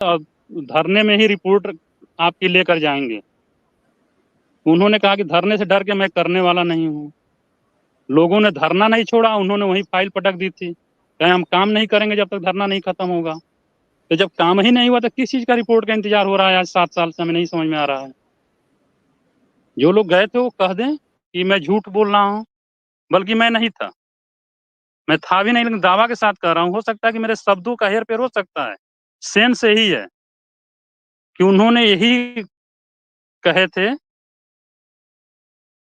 धरने में ही रिपोर्ट आपकी लेकर जाएंगे। उन्होंने कहा कि धरने से डर के मैं करने वाला नहीं हूँ। लोगों ने धरना नहीं छोड़ा, उन्होंने वही फाइल पटक दी थी, कहे हम काम नहीं करेंगे जब तक धरना नहीं खत्म होगा। तो जब काम ही नहीं हुआ तो किस चीज का रिपोर्ट का इंतजार हो रहा है आज 7 साल से, हमें नहीं समझ में आ रहा है। जो लोग गए थे वो कह दें कि मैं झूठ बोल रहा हूँ, बल्कि मैं नहीं था, मैं था भी नहीं, लेकिन दावा के साथ कह रहा हूँ। हो सकता है कि मेरे शब्दों का हेर फेर हो सकता है, सेंस यही है कि उन्होंने यही कहे थे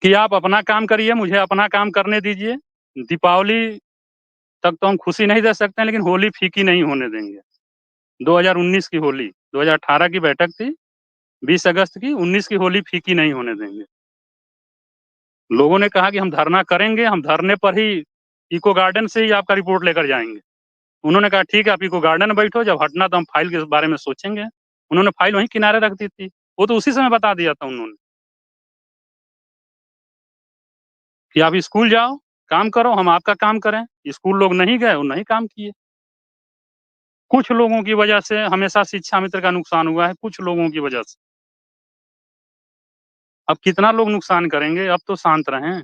कि आप अपना काम करिए, मुझे अपना काम करने दीजिए। दीपावली तक तो हम खुशी नहीं दे सकते हैं, लेकिन होली फीकी नहीं होने देंगे। 2019 की होली, 2018 की बैठक थी, 20 अगस्त की, 19 की होली फीकी नहीं होने देंगे। लोगों ने कहा कि हम धरना करेंगे, हम धरने पर ही इको गार्डन से ही आपका रिपोर्ट लेकर जाएंगे। उन्होंने कहा ठीक है, आप इको गार्डन में बैठो, जब हटना तो हम फाइल के बारे में सोचेंगे। उन्होंने फाइल वहीं किनारे रख दी थी, वो तो उसी समय बता दिया था उन्होंने कि आप स्कूल जाओ, काम करो, हम आपका काम करें। स्कूल लोग नहीं गए, वो नहीं काम किए। कुछ लोगों की वजह से हमेशा शिक्षा मित्र का नुकसान हुआ है, कुछ लोगों की वजह से। अब कितना लोग नुकसान करेंगे, अब तो शांत रहें।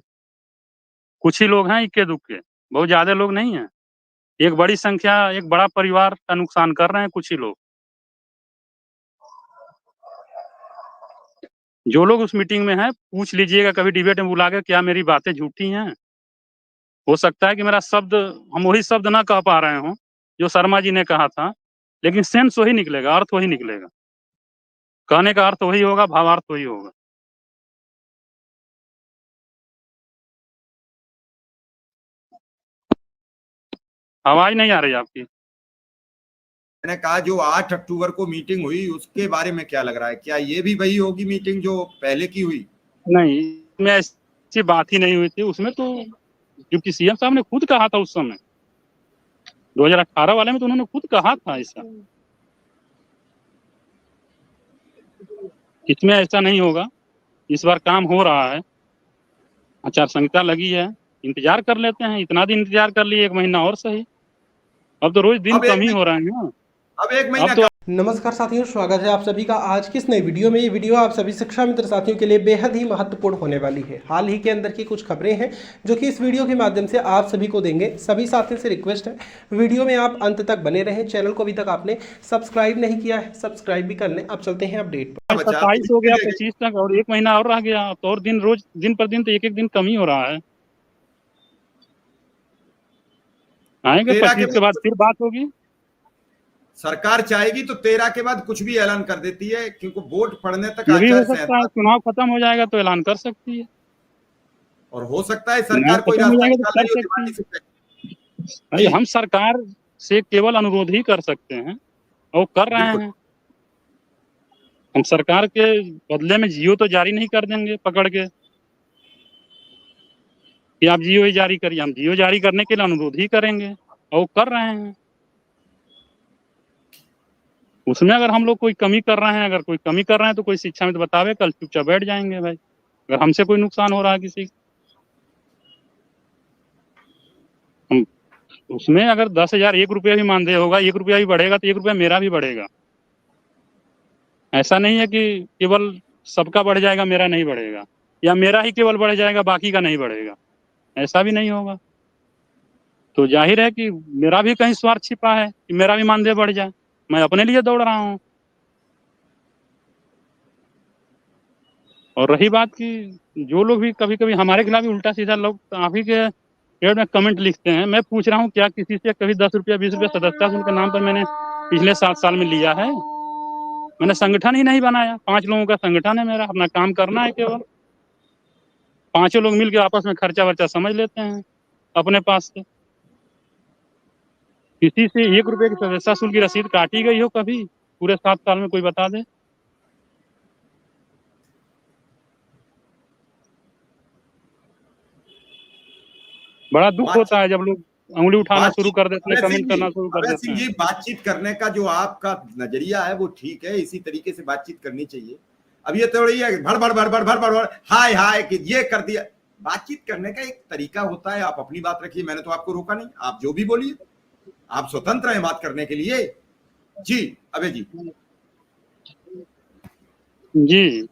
कुछ ही लोग हैं इक्के दुक्के, बहुत ज्यादा लोग नहीं हैं। एक बड़ी संख्या, एक बड़ा परिवार का नुकसान कर रहे हैं कुछ ही लोग। जो लोग उस मीटिंग में हैं, पूछ लीजिएगा कभी डिबेट में बुला के, क्या मेरी बातें झूठी हैं? हो सकता है कि मेरा शब्द, हम वही शब्द ना कह पा रहे हों जो शर्मा जी ने कहा था, लेकिन सेंस वही निकलेगा, अर्थ वही निकलेगा। कहने का अर्थ वही होगा, भावार्थ वही होगा। आवाज नहीं आ रही आपकी। मैंने कहा जो 8 अक्टूबर को मीटिंग हुई उसके बारे में क्या लग रहा है, क्या ये भी वही होगी मीटिंग जो पहले की हुई? नहीं, में ऐसी बात ही नहीं हुई थी उसमें तो, क्योंकि सीएम साहब ने खुद कहा था उस समय 2018 वाले में, तो उन्होंने खुद कहा था ऐसा। इसमें ऐसा नहीं होगा, इस बार काम हो रहा है, आचार संहिता लगी है, इंतजार कर लेते हैं। इतना दिन इंतजार कर लिए, 1 महीना और सही। अब तो रोज दिन अब कम एक ही हो रहे हैं ना। अब एक महीना अब तो नमस्कार साथियों, स्वागत है आप सभी का आज की इस नई वीडियो में। ये वीडियो आप सभी शिक्षा मित्र साथियों के लिए बेहद ही महत्वपूर्ण होने वाली है। हाल ही के अंदर की कुछ खबरें हैं जो कि इस वीडियो के माध्यम से आप सभी को देंगे। सभी साथियों से रिक्वेस्ट है, वीडियो में आप अंत तक बने रहें। चैनल को अभी तक आपने सब्सक्राइब नहीं किया है, सब्सक्राइब भी कर लें। अब चलते हैं अपडेट पर। 27 हो गया, 25 तक, और 1 महीना और रह गया। तो और दिन, रोज दिन पर दिन तो एक दिन कम ही हो रहा है। आएंगे 25 के बाद फिर बात होगी। सरकार चाहेगी तो 13 के बाद कुछ भी ऐलान कर देती है, क्योंकि वोट पड़ने तक ये भी हो आचार सकता है, संहिता, चुनाव खत्म हो जाएगा तो ऐलान कर सकती है। और हो सकता है चुनाव सरकार कोई खत्म हो रास्ता जाएगा तो निकाल कर रही हो सकती दिवाली है। से पहले। भाई जी हम सरकार से केवल अनुरोध ही कर सकते हैं, और कर रहे बिल्कुल। हैं। हम सरकार के बदले में जियो तो जारी नहीं कर देंगे पकड़ के कि आप जियो ही जारी करिए। हम जियो जारी करने के लिए अनुरोध ही करेंगे, और कर रहे हैं। उसमें अगर हम लोग कोई कमी कर रहे हैं, अगर कोई कमी कर रहे हैं तो कोई शिक्षा में तो बतावे, कल चुपचाप बैठ जाएंगे भाई, अगर हमसे कोई नुकसान हो रहा है किसी। हम उसमें अगर 10,000 1 रुपया भी मानदेय होगा, 1 रुपया भी बढ़ेगा तो 1 रुपया मेरा भी बढ़ेगा। ऐसा नहीं है कि केवल सबका बढ़ जाएगा, मेरा नहीं बढ़ेगा, या मेरा ही केवल बढ़ जाएगा बाकी का नहीं बढ़ेगा। ऐसा भी नहीं होगा। तो जाहिर है कि मेरा भी कहीं स्वार्थ छिपा है कि मेरा भी मानदेय बढ़ जाए। मैं अपने लिए दौड़ रहा हूँ। और रही बात कि जो लोग भी कभी कभी हमारे खिलाफ भी उल्टा सीधा लोग आप ही के पेड़ में कमेंट लिखते हैं, मैं पूछ रहा हूँ क्या किसी से कभी 10 रुपया 20 रुपया सदस्यता शुल्क के नाम पर मैंने पिछले 7 साल में लिया है? मैंने संगठन ही नहीं बनाया। 5 लोगों का संगठन है मेरा, अपना काम करना है केवल। 5 लोग मिलकर आपस में खर्चा वर्चा समझ लेते हैं अपने पास से। किसी से 1 रुपये की सदस्यता शुल्क की रसीद काटी गई हो कभी पूरे 7 साल में, कोई बता दे। बड़ा दुख होता है जब लोग उंगली उठाना शुरू कर देते हैं, कमेंट करना शुरू कर अभय देते सिंह हैं। जी, बातचीत करने का जो आपका नजरिया है वो ठीक है, इसी तरीके से बातचीत करनी चाहिए। अब ये थोड़ी है भड़ भड़ भड़ भड़ भड़ भड़ हाय हाय कि ये कर दिया। बातचीत करने का एक तरीका होता है, आप अपनी बात रखिए, मैंने तो आपको रोका नहीं, आप जो भी बोलिए, आप स्वतंत्र हैं बात करने के लिए। जी अबे जी जी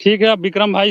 ठीक है, अब विक्रम भाई से